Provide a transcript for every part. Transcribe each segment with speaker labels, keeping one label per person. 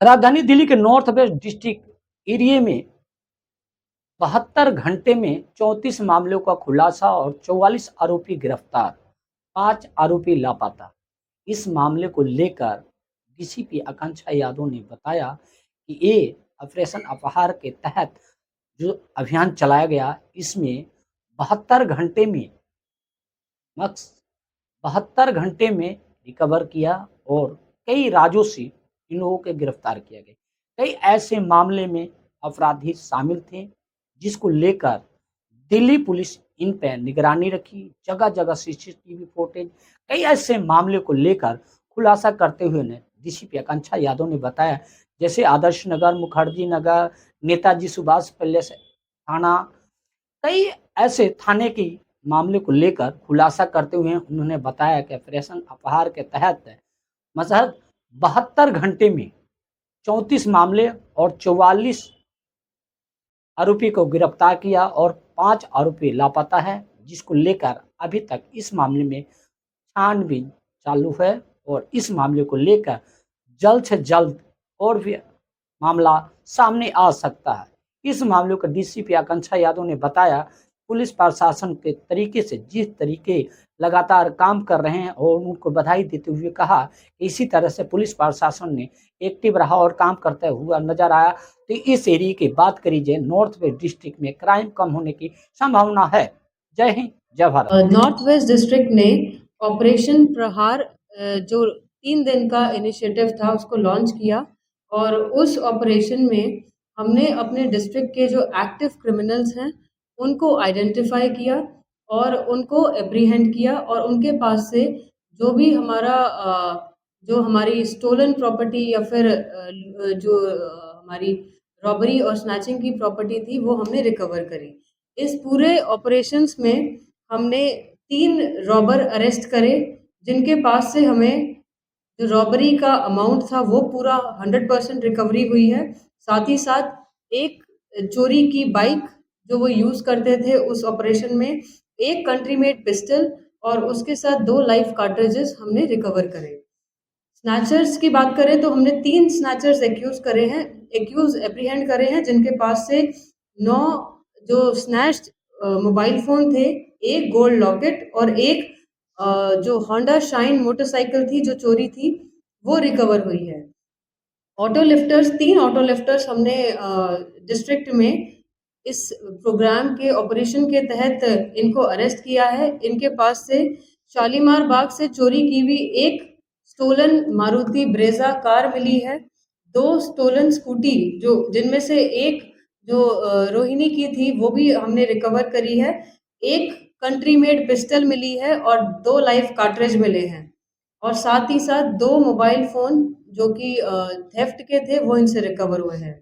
Speaker 1: राजधानी दिल्ली के north west district area में 72 घंटे में 34 मामलों का खुलासा और 44 आरोपी गिरफ्तार, 5 आरोपी लापता। इस मामले को लेकर डीसीपी आकांक्षा यादव ने बताया कि ये ऑपरेशन अपहार के तहत जो अभियान चलाया गया, इसमें 72 घंटे में मक्स 72 घंटे में रिकवर किया और कई राज्यों से इन लोगों के गिरफ्तार किया गया। कई ऐसे मामले में अपराधी शामिल थे, जिसको लेकर दिल्ली पुलिस इन पे निगरानी रखी, जगह-जगह सीसीटीवी फुटेज, कई ऐसे मामले को लेकर खुलासा करते हुए ने डीसीपी आकांक्षा यादव ने बताया, जैसे आदर्श नगर, मुखर्जी नगर, नेताजी सुभाष पैलेस थाना, कई ऐसे थाने की मामले को लेकर खुलासा करते हुए उन्होंने बताया कि ऑपरेशन अपहार के तहत महज 72 घंटे में 34 मामले और 44 आरोपी को गिरफ्तार किया और 5 आरोपी लापता है, जिसको लेकर अभी तक इस मामले में छानबीन चालू है और इस मामले को लेकर जल्द से जल्द और भी मामला सामने आ सकता है। इस मामले को डीसीपी आकांक्षा यादव ने बताया, पुलिस प्रशासन के तरीके से जिस तरीके लगातार काम कर रहे हैं और उनको बधाई देते हुए कहा, इसी तरह से पुलिस प्रशासन ने एक्टिव रहा और काम करता हुआ नजर आया। तो इस एरिया की बात करी जाए, नॉर्थ वेस्ट डिस्ट्रिक्ट में क्राइम कम होने की संभावना है। जय हिंद, जय भारत।
Speaker 2: नॉर्थ वेस्ट डिस्ट्रिक्ट ने ऑपरेशन प्रहार जो 3 दिन का इनिशिएटिव था उसको लॉन्च किया और उस ऑपरेशन में हमने अपने डिस्ट्रिक्ट के जो एक्टिव क्रिमिनल्स हैं उनको आइडेंटिफाई किया और उनको एप्रीहेंड किया और उनके पास से जो भी जो हमारी स्टोलन प्रॉपर्टी या फिर हमारी रॉबरी और स्नैचिंग की प्रॉपर्टी थी वो हमने रिकवर करी। इस पूरे ऑपरेशंस में हमने 3 रॉबर अरेस्ट करे, जिनके पास से हमें जो रॉबरी का अमाउंट था वो पूरा 100% रिकवरी हुई है। साथ ही साथ एक चोरी की बाइक जो वो यूज़ करते थे उस ऑपरेशन में, एक कंट्री मेड पिस्टल और उसके साथ 2 लाइव कार्ट्रिजेस हमने रिकवर करे। स्नैचर्स की बात करें तो हमने 3 स्नैचर्स एक्यूज़ एप्रीहेंड करे हैं, जिनके पास से 9 जो स्नैच्ड मोबाइल फ़ोन थे, 1 गोल्ड लॉकेट और एक जो होंडा शाइन मोटरसाइकिल थी जो चोरी थी, वो रिकवर हुई है। ऑटो लिफ्टर्स 3 ऑटो लिफ्टर्स हमने डिस्ट्रिक्ट में इस प्रोग्राम के ऑपरेशन के तहत इनको अरेस्ट किया है। इनके पास से शालीमार बाग से चोरी की हुई एक स्टोलन मारुति ब्रेज़ा कार मिली है, 2 स्टोलन स्कूटी जो जिनमें से एक जो रोहिणी की थी वो भी हमने रिकवर करी है, एक कंट्री मेड पिस्टल मिली है और 2 लाइव कार्ट्रिज मिले हैं और साथ ही साथ 2 मोबाइल फ़ोन जो कि थेफ्ट के थे वो इनसे रिकवर हुए हैं।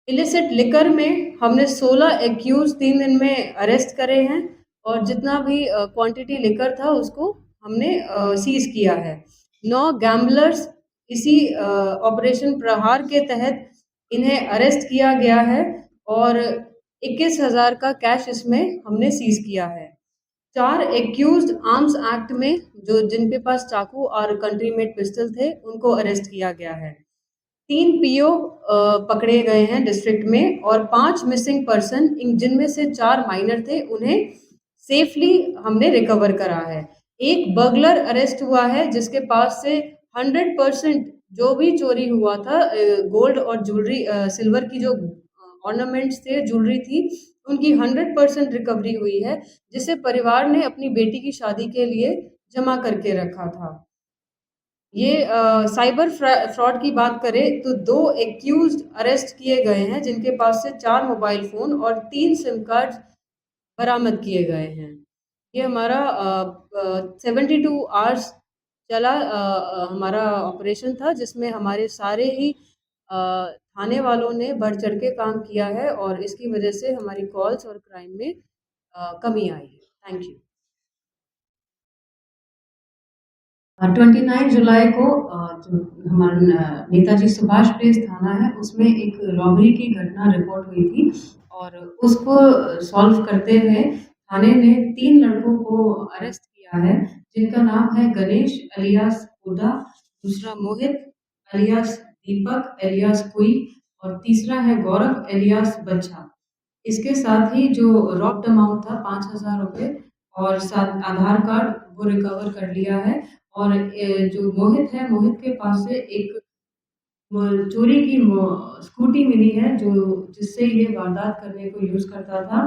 Speaker 2: इलिसिट लिकर में हमने 16 एक्यूज़ 3 दिन में अरेस्ट करे हैं और जितना भी क्वांटिटी लिकर था उसको हमने सीज़ किया है। 9 गैम्बलर्स इसी ऑपरेशन प्रहार के तहत इन्हें अरेस्ट किया गया है और 21,000 का कैश इसमें हमने सीज़ किया है। 4 एक्यूज़्ड आर्म्स एक्ट में जो जिनके पास चाकू और कंट्री मेड पिस्टल थे, उनको अरेस्ट किया गया है। 3 पीओ पकड़े गए हैं डिस्ट्रिक्ट में और 5 मिसिंग पर्सन जिनमें से 4 माइनर थे, उन्हें सेफली हमने रिकवर करा है। एक बर्गलर अरेस्ट हुआ है जिसके पास से 100% जो भी चोरी हुआ था गोल्ड और ज्वेलरी सिल्वर की जो ऑर्नामेंट्स थे, ज्वेलरी थी, उनकी 100% रिकवरी हुई है, जिसे परिवार ने अपनी बेटी की शादी के लिए जमा करके रखा था। ये साइबर फ्रॉड की बात करें तो 2 एक्यूज़्ड अरेस्ट किए गए हैं, जिनके पास से 4 मोबाइल फ़ोन और 3 सिम कार्ड बरामद किए गए हैं। ये हमारा 72 आवर्स चला हमारा ऑपरेशन था, जिसमें हमारे सारे ही थाने वालों ने बढ़-चढ़ के काम किया है और इसकी वजह से हमारी कॉल्स और क्राइम में कमी आई है। Thank you. 29 जुलाई को जो हमारा नेताजी सुभाष प्लेस थाना है उसमें एक रॉबरी की घटना रिपोर्ट हुई थी और उसको सॉल्व करते हुए थाने ने 3 लड़कों को अरेस्ट किया है, जिनका नाम है गणेश अलियास हुड्डा, दूसरा मोहित अलियास दीपक एलियास कुई और तीसरा है गौरव एलियास बच्छा। इसके साथ ही जो रॉब्ड अमाउंट था 5,000 रुपए और साथ आधार कार्ड वो रिकवर कर लिया है। और जो मोहित है, मोहित के पास से एक चोरी की स्कूटी मिली है जो जिससे ये वारदात करने को यूज़ करता था।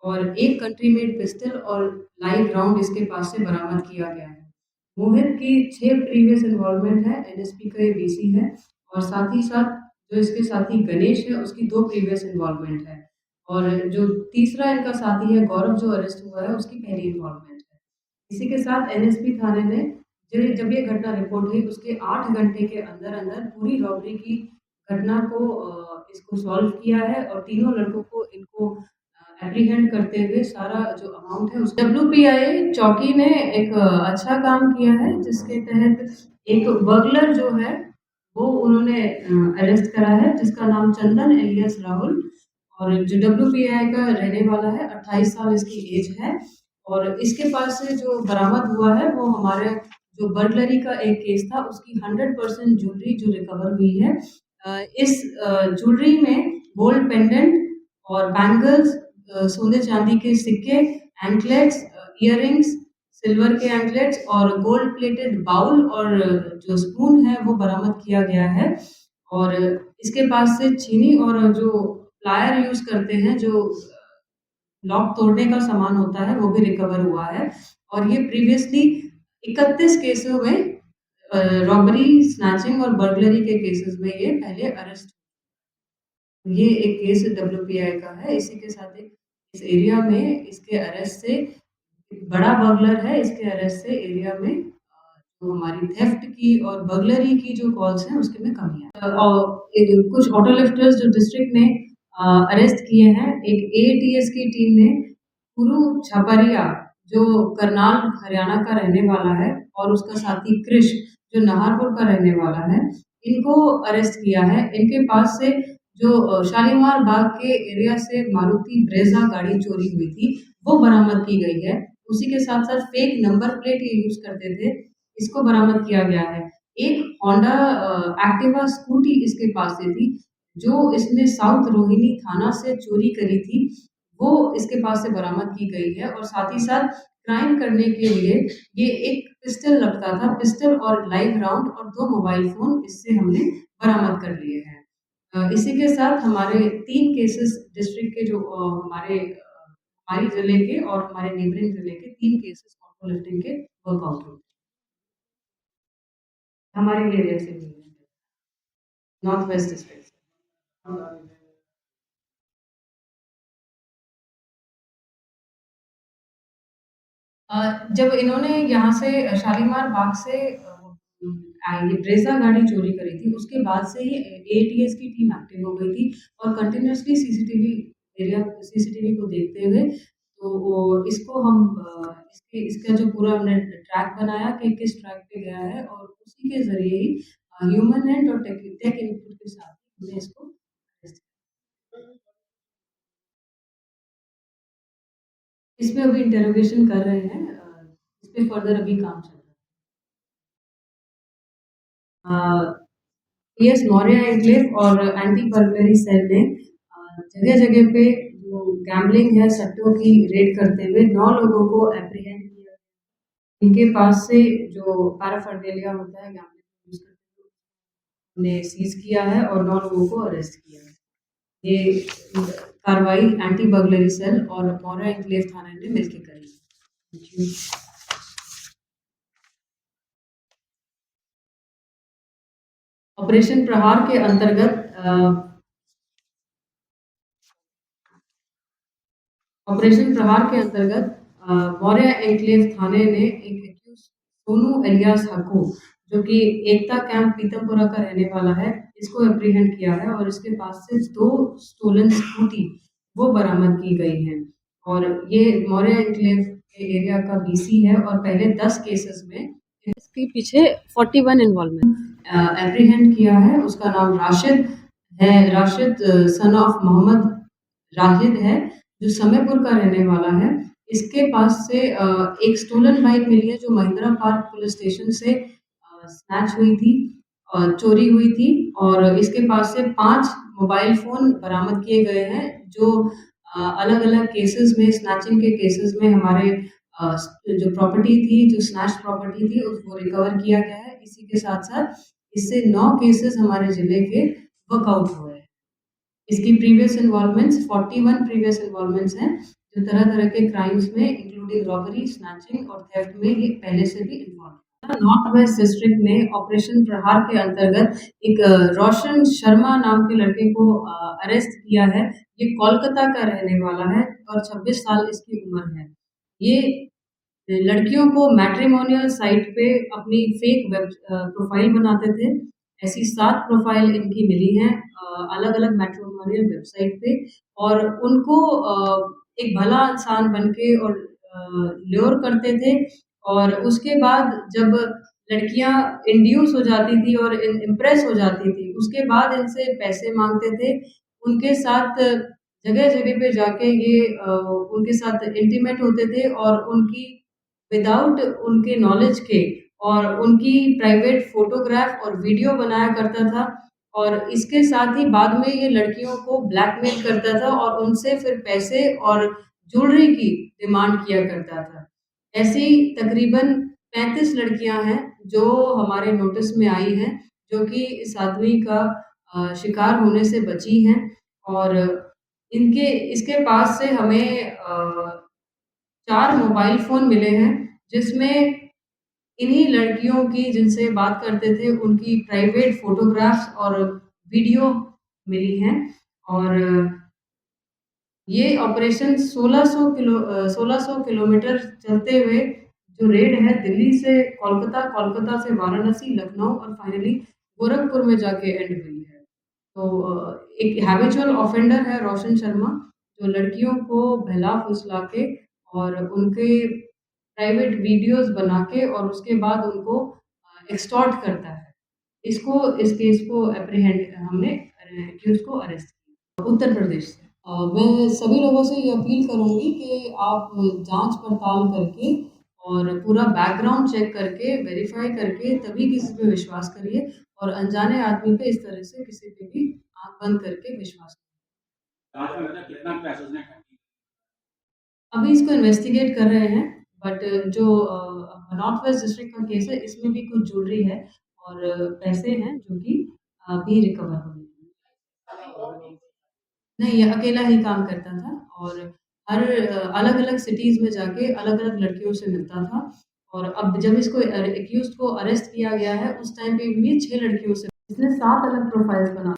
Speaker 2: और एक कंट्री मेड पिस्टल और लाइव राउंड इसके पास से बरामद किया गया है। मोहित की 6 प्रीवियस इन्वॉल्वमेंट है, एनएसपी का ये बीसी है। और साथ ही साथ जो इसके साथी गणेश है उसकी 2 प्रीवियस इन्वॉल्वमेंट है। और जो तीसरा इनका साथी है गौरव जो अरेस्ट हुआ है उसकी पहली इन्वॉल्वमेंट है। इसी के साथ एनएसपी थाने ने जब ये घटना रिपोर्ट हुई उसके 8 घंटे के अंदर-अंदर पूरी रॉबरी की घटना को इसको सॉल्व किया है और तीनों लड़कों को इनको एप्रीहेंड करते हुए सारा जो अमाउंट है उस डब्ल्यूपीआई चौकी ने एक अच्छा काम किया है जिसके तहत एक बर्गलर जो है वो उन्होंने अरेस्ट करा है जिसका नाम चंदन एलियास राहुल। और जो डब्ल्यूपीआई का रहने वाला है 28 साल इसकी एज है। और इसके पास से जो बरामद हुआ है वो हमारे जो बर्गलरी का एक केस था उसकी 100% ज्वेलरी जो रिकवर हुई है। इस ज्वेलरी में गोल्ड पेंडेंट और बैंगल्स, सोने चांदी के सिक्के, एंकलेट्स, इयररिंग्स, सिल्वर के एंकलेट्स और गोल्ड प्लेटेड बाउल और जो स्पून है वो बरामद किया गया है। और इसके पास से चीनी और जो प्लायर यूज़ करते हैं जो लॉक तोड़ने का सामान होता है वो भी रिकवर हुआ है। और ये प्रीवियसली 31 केसों में रॉबरी, स्नैचिंग और बर्गलरी के केसेस में ये पहले अरेस्ट। ये एक केस डब्ल्यूपीआई का है। इसी के साथ एक इस एरिया में इसके अरेस्ट से एक बड़ा बर्गलर है, इसके अरेस्ट से एरिया में जो हमारी थेफ्ट की और बर्गलरी की जो कॉल्स हैं उसके में कमी है। और कुछ ऑटो लिफ्टर्स जो डिस्ट्रिक्ट ने अरेस्ट किए हैं। एक एटीएस की टीम ने पुरु छपरिया जो करनाल हरियाणा का रहने वाला है और उसका साथी कृष जो नाहरपुर का रहने वाला है, इनको अरेस्ट किया है। इनके पास से जो शालीमार बाग के एरिया से मारुति ब्रेज़ा गाड़ी चोरी हुई थी, वो बरामद की गई है। उसी के साथ-साथ फेक नंबर प्लेट ये यूज़ करते थे, इसको बरामद किया गया है। एक होंडा एक्टिवा स्कूटी इसके पास से थी, जो इसने साउथ रोहिणी थाना से चोरी करी थी, वो इसके पास से बरामद की गई है। और साथ ही साथ क्राइम करने के लिए ये एक पिस्टल लगता था, पिस्टल और लाइव राउंड और 2 मोबाइल फ़ोन इससे हमने बरामद कर लिए हैं। इसी के साथ हमारे 3 केसेस डिस्ट्रिक्ट के जो हमारी ज़िले के और हमारे नेबरिंग ज़िले के 3 केसेस ऑटो लिफ्टिंग के वर्कआउट हुए। हमारे एरिया से हुए हैं, नॉर्थ वेस्ट डिस्ट्रिक्ट से। जब इन्होंने यहाँ से शालीमार बाग से ये ब्रेज़ा गाड़ी चोरी करी थी, उसके बाद से ही एटीएस की टीम एक्टिव हो गई थी और कंटिन्यूअसली सीसीटीवी को देखते हुए तो वो इसको हम इसका जो पूरा हमने ट्रैक बनाया कि किस ट्रैक पे गया है और उसी के ज़रिए ही ह्यूमन एंड और टेक इनपुट के साथ हमने इसको अरेस्ट किया। इसमें अभी इंटरोगेशन कर रहे हैं। इस पे फर्दर अभी काम चल रहा है। पीएस मौर्य एन्क्लेव और एंटी बर्गलरी सेल ने जगह-जगह पे जो गैम्बलिंग है, सट्टों की रेड करते हुए 9 लोगों को एप्रीहेंड किया। इनके पास से जो पैराफर्नेलिया होता है गैम्बलिंग यूज़ करते हुए उन्हें सीज़ किया है और 9 लोगों को अरेस्ट किया है। ये कार्रवाई एंटी बर्गलरी सेल और मौर्य एन्क्लेव थाने ने मिलके करी है। Thank you. ऑपरेशन प्रहार के अंतर्गत मौर्य एन्क्लेव थाने ने एक एक्यूज सोनू एलियास हक्कू जो कि एकता कैंप पीतमपुरा का रहने वाला है, इसको एप्रीहेंड किया है और इसके पास से 2 स्टोलन स्कूटी वो बरामद की गई हैं। और ये मौर्य एन्क्लेव के एरिया का बीसी है और पहले 10 केसेस में इसके पीछे 41 इन्वॉल्वमेंट एप्रीहेंड किया है। उसका नाम राशिद है, राशिद सन ऑफ मोहम्मद राहिद है, जो समयपुर का रहने वाला है। इसके पास से एक स्टोलन बाइक मिली है जो महिंद्रा पार्क पुलिस स्टेशन से स्नैच हुई थी चोरी हुई थी और इसके पास से 5 मोबाइल फ़ोन बरामद किए गए हैं, जो अलग-अलग केसेज़ में स्नैचिंग के केसेज़ में हमारे जो प्रॉपर्टी थी, जो स्नैच्ड प्रॉपर्टी थी, उसको रिकवर किया गया है। इसी के साथ-साथ इससे 9 केसेज़ हमारे ज़िले के वर्कआउट हुए हैं। इसकी प्रीवियस इन्वॉल्वमेंट्स 41 प्रीवियस इन्वॉल्वमेंट्स हैं, जो तरह-तरह के क्राइम्स में इंक्लूडिंग रॉबरी, स्नैचिंग और थेफ्ट में ये पहले से भी इन्वॉल्व है। नॉर्थ वेस्ट डिस्ट्रिक्ट में ऑपरेशन प्रहार के अंतर्गत एक रोशन शर्मा नाम के लड़के को अरेस्ट किया है। ये कोलकाता का रहने वाला है और 26 साल इसकी उम्र है। ये लड़कियों को मैट्रिमोनियल साइट पे अपनी फेक प्रोफाइल बनाते थे। ऐसी 7 प्रोफाइल इनकी मिली हैं अलग-अलग मैट्रिमोनियल वेबसाइट पे और उनको एक भला इंसान बन के और ल्योर करते थे और उसके बाद जब लड़कियाँ इंड्यूस हो जाती थी और इम्प्रेस हो जाती थी, उसके बाद इनसे पैसे माँगते थे। उनके साथ जगह-जगह पे जाके ये उनके साथ इंटीमेट होते थे और उनकी विदाउट उनके नॉलेज के और उनकी प्राइवेट फ़ोटोग्राफ और वीडियो बनाया करता था और इसके साथ ही बाद में ये लड़कियों को ब्लैकमेल करता था और उनसे फिर पैसे और ज्वेलरी की डिमांड किया करता था। ऐसी तकरीबन 35 लड़कियाँ हैं, जो हमारे नोटिस में आई हैं, जो कि इस आदमी का शिकार होने से बची हैं और इनके इसके पास से हमें 4 मोबाइल फ़ोन मिले हैं, जिसमें इन्हीं लड़कियों की जिनसे बात करते थे, उनकी प्राइवेट फ़ोटोग्राफ्स और वीडियो मिली हैं और ये ऑपरेशन 1600 किलोमीटर चलते हुए जो रेड है दिल्ली से कोलकाता, कोलकाता से वाराणसी, लखनऊ और फाइनली गोरखपुर में जाके एंड हुई है। तो एक हैबिचुअल ऑफेंडर है रोशन शर्मा, जो लड़कियों को बहला-फुसला के और उनके प्राइवेट वीडियोज़ बना के और उसके बाद उनको एक्सटॉर्ट करता है। इस केस को एप्रीहेंड हमने एक्यूज़ को अरेस्ट किया। उत्तर प्रदेश से। मैं सभी लोगों से ये अपील करूँगी कि आप जाँच-पड़ताल करके और पूरा बैकग्राउंड चेक करके, वेरीफ़ाई करके तभी किसी पे विश्वास करिए और अनजाने आदमी पे इस तरह से किसी पे भी आँख बंद करके विश्वास
Speaker 3: जाँच में मतलब कितना पैसा उसने ठगी?
Speaker 2: अभी इसको इन्वेस्टिगेट कर रहे हैं, बट जो नॉर्थ वेस्ट डिस्ट्रिक्ट का केस है, इसमें भी कुछ ज्वेलरी है और पैसे हैं जो कि अभी रिकवर हुए हैं। नहीं, ये अकेला ही काम करता था और हर अलग-अलग सिटीज़ में जाके अलग-अलग लड़कियों से मिलता था और अब जब इसको एक्यूज़्ड को अरेस्ट किया गया है, उस टाइम पे भी 6 लड़कियों से इसने 7 अलग प्रोफाइल्स बना